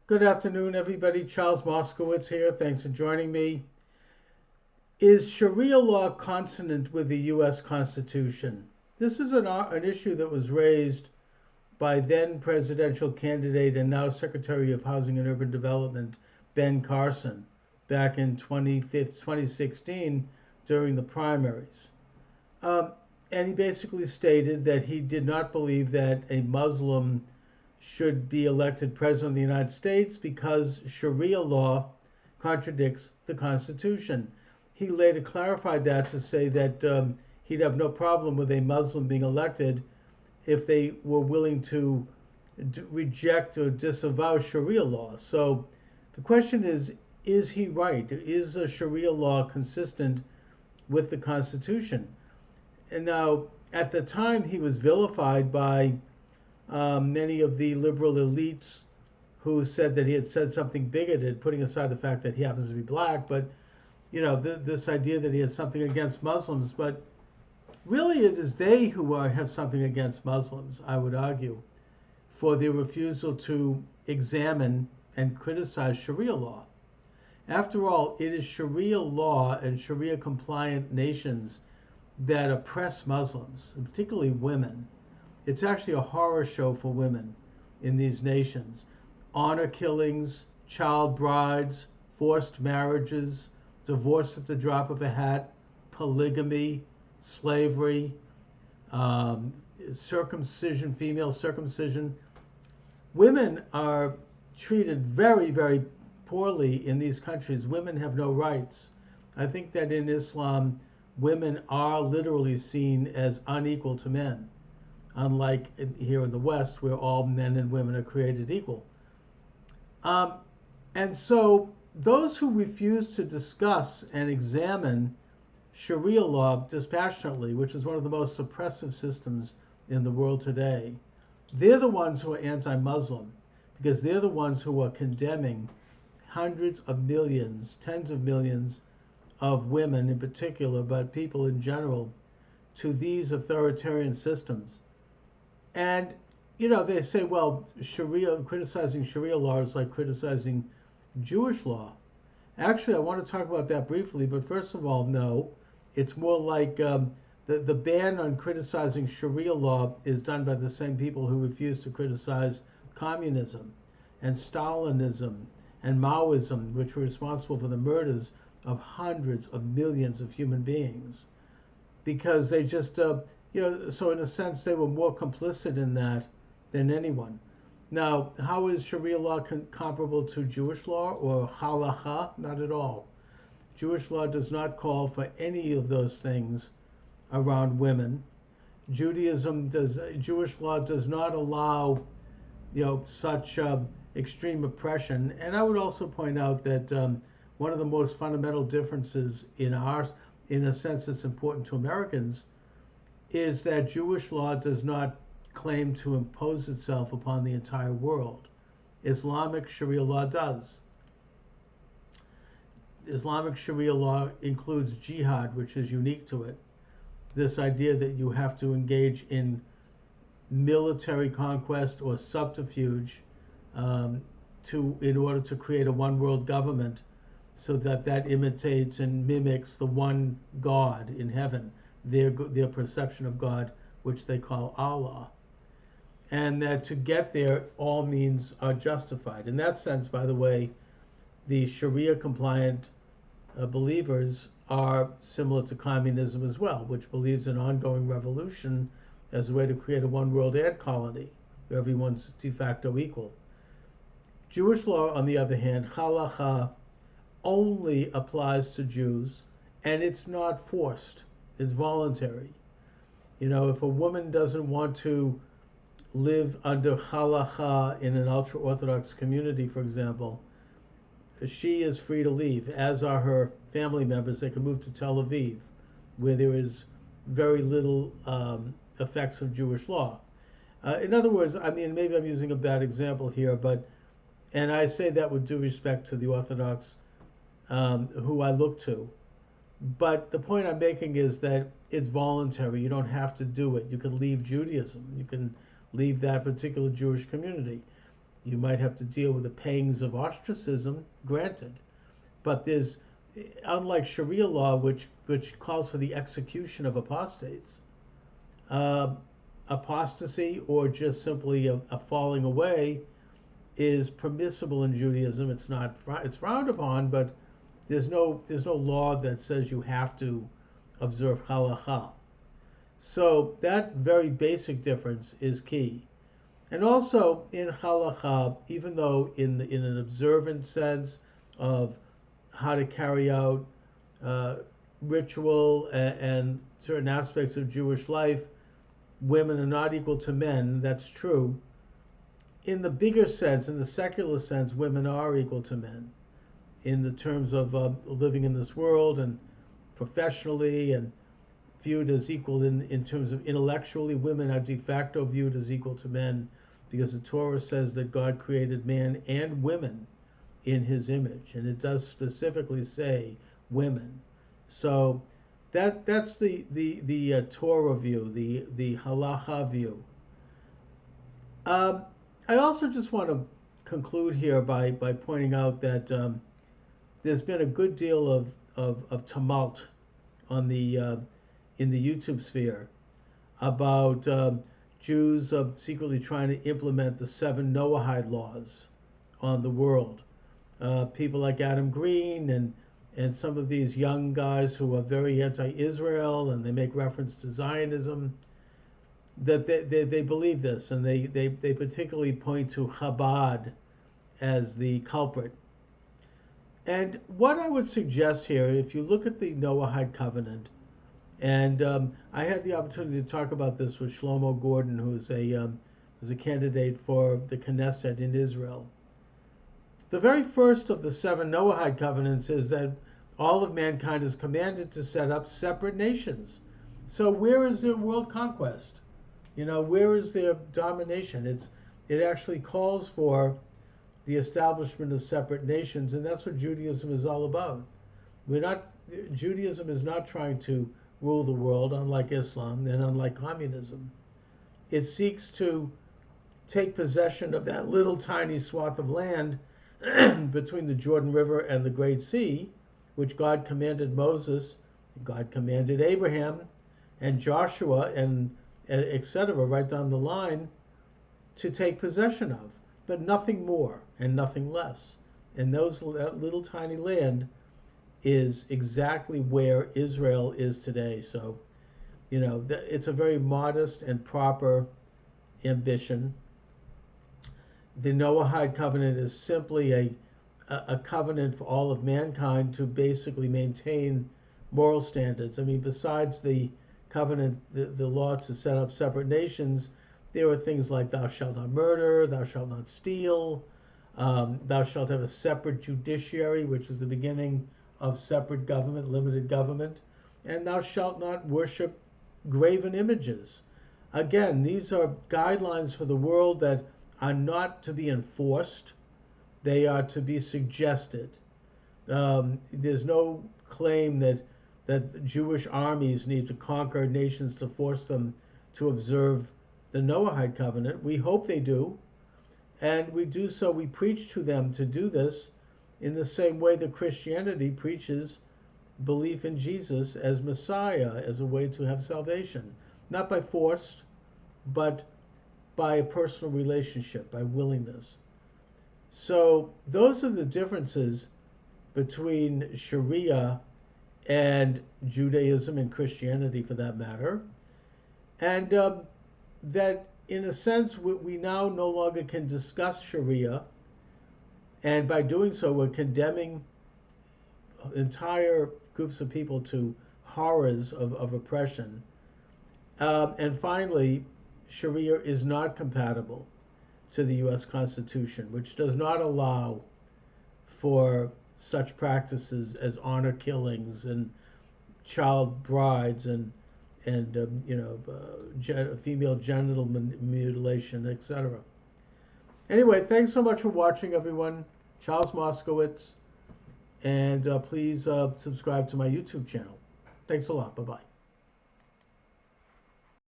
Good afternoon, everybody. Charles Moscowitz here. Thanks for joining me. Is Sharia law consonant with the U.S. Constitution? This is an issue that was raised by then presidential candidate and now Secretary of Housing and Urban Development, Ben Carson, back in 2016 during the primaries. Um, and he basically stated that he did not believe that a Muslim should be elected president of the United States because Sharia law contradicts the Constitution. He later clarified that to say that he'd have no problem with a Muslim being elected if they were willing to reject or disavow Sharia law. So the question is he right? Is a Sharia law consistent with the Constitution? And now, at the time, he was vilified by many of the liberal elites who said that he had said something bigoted, putting aside the fact that he happens to be black, but this idea that he had something against Muslims. But really, it is they who have something against Muslims, I would argue, for their refusal to examine and criticize Sharia law. After all, it is Sharia law and Sharia compliant nations that oppress Muslims, and particularly women. It's actually a horror show for women in these nations. Honor killings, child brides, forced marriages, divorce at the drop of a hat, polygamy, slavery, circumcision, female circumcision. Women are treated very, very poorly in these countries. Women have no rights. I think that in Islam, women are literally seen as unequal to men, unlike here in the West, where all men and women are created equal. Um, and so those who refuse to discuss and examine Sharia law dispassionately, which is one of the most oppressive systems in the world today, they're the ones who are anti-Muslim because they're the ones who are condemning hundreds of millions, tens of millions of women in particular, but people in general, to these authoritarian systems. And they say, well, criticizing Sharia law is like criticizing Jewish law. Actually, I want to talk about that briefly, but first of all, no. It's more like the ban on criticizing Sharia law is done by the same people who refuse to criticize communism and Stalinism and Maoism, which were responsible for the murders of hundreds of millions of human beings. Because they just, so in a sense, they were more complicit in that than anyone. Now, how is Sharia law comparable to Jewish law or halacha? Not at all. Jewish law does not call for any of those things around women. Jewish law does not allow, such extreme oppression. And I would also point out that one of the most fundamental differences in a sense that's important to Americans, is that Jewish law does not claim to impose itself upon the entire world. Islamic Sharia law does. Islamic Sharia law includes jihad, which is unique to it. This idea that you have to engage in military conquest or subterfuge in order to create a one world government, so that imitates and mimics the one God in heaven, their perception of God, which they call Allah. And that to get there, all means are justified. In that sense, by the way, the Sharia compliant believers are similar to communism as well, which believes in ongoing revolution as a way to create a one world ant colony where everyone's de facto equal. Jewish law, on the other hand, halacha, only applies to Jews, and it's not forced. It's voluntary. If a woman doesn't want to live under halacha in an ultra Orthodox community, for example, she is free to leave, as are her family members. They can move to Tel Aviv, where there is very little effects of Jewish law. In other words, I mean, maybe I'm using a bad example here, and I say that with due respect to the Orthodox who I look to. But the point I'm making is that it's voluntary. You don't have to do it. You can leave Judaism. You can leave that particular Jewish community. You might have to deal with the pangs of ostracism, granted. But there's, unlike Sharia law, which calls for the execution of apostates, uh, apostasy or just simply a falling away is permissible in Judaism. It's not it's frowned upon, but there's no law that says you have to observe halacha. So that very basic difference is key. And also in halacha, even though in an observant sense of how to carry out uh, ritual and certain aspects of Jewish life, women are not equal to men. That's true. In the bigger sense, in the secular sense, women are equal to men in the terms of living in this world and professionally and viewed as equal in terms of intellectually. Women are de facto viewed as equal to men because the Torah says that God created man and women in his image, and it does specifically say women. So that's the Torah view, the halacha view. I also just want to conclude here by pointing out that there's been a good deal of tumult on in the YouTube sphere about Jews secretly trying to implement the 7 Noahide laws on the world. People like Adam Green and some of these young guys who are very anti-Israel and they make reference to Zionism, that they believe this, and they particularly point to Chabad as the culprit. And what I would suggest here, if you look at the Noahide covenant, and I had the opportunity to talk about this with Shlomo Gordon, who's a candidate for the Knesset in Israel. The very first of the 7 Noahide covenants is that all of mankind is commanded to set up separate nations. So where is their world conquest? Where is their domination? It actually calls for the establishment of separate nations, and that's what Judaism is all about. Judaism is not trying to rule the world, unlike Islam and unlike communism. It seeks to take possession of that little tiny swath of land between the Jordan River and the Great Sea, which God commanded Moses, God commanded Abraham, and Joshua, and etc., right down the line, to take possession of, but nothing more and nothing less. And that little tiny land is exactly where Israel is today. So, it's a very modest and proper ambition. The Noahide covenant is simply a covenant for all of mankind to basically maintain moral standards. I mean, besides the covenant, the law to set up separate nations, there are things like thou shalt not murder, thou shalt not steal, thou shalt have a separate judiciary, which is the beginning of separate government, limited government, and thou shalt not worship graven images. Again, these are guidelines for the world that are not to be enforced. They are to be suggested. There's no claim that Jewish armies need to conquer nations to force them to observe the Noahide covenant. We hope they do, and we do so. We preach to them to do this in the same way that Christianity preaches belief in Jesus as Messiah, as a way to have salvation, not by force, but by a personal relationship, by willingness. So those are the differences between Sharia and Judaism and Christianity, for that matter, and that in a sense we now no longer can discuss Sharia, and by doing so we're condemning entire groups of people to horrors of oppression. And finally, Sharia is not compatible to the U.S. Constitution, which does not allow for such practices as honor killings and child brides and female genital mutilation, etc. Anyway, thanks so much for watching, everyone. Charles Moscowitz, and please subscribe to my YouTube channel. Thanks a lot. Bye-bye.